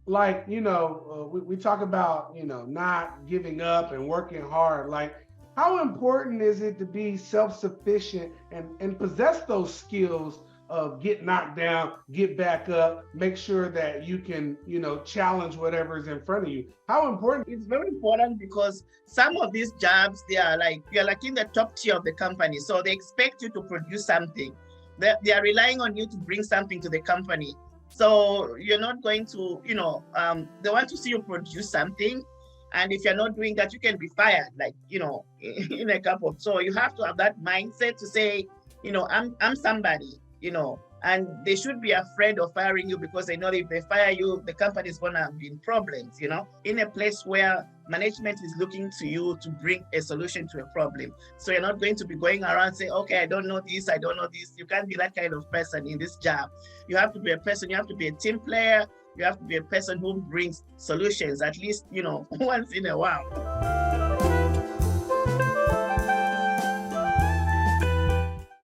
like, we talk about, not giving up and working hard. Like, how important is it to be self-sufficient and possess those skills of get knocked down, get back up, make sure that you can, challenge whatever is in front of you? How important? It's very important because some of these jobs, they are like, you're like in the top tier of the company. So they expect you to produce something. They are relying on you to bring something to the company. So you're not going to, they want to see you produce something. And if you're not doing that, you can be fired, like, in a couple. So you have to have that mindset to say, I'm somebody, and they should be afraid of firing you because they know if they fire you, the company is going to be in problems, in a place where management is looking to you to bring a solution to a problem. So you're not going to be going around saying, okay, I don't know this, I don't know this. You can't be that kind of person in this job. You have to be a person, you have to be a team player. You have to be a person who brings solutions, at least, once in a while.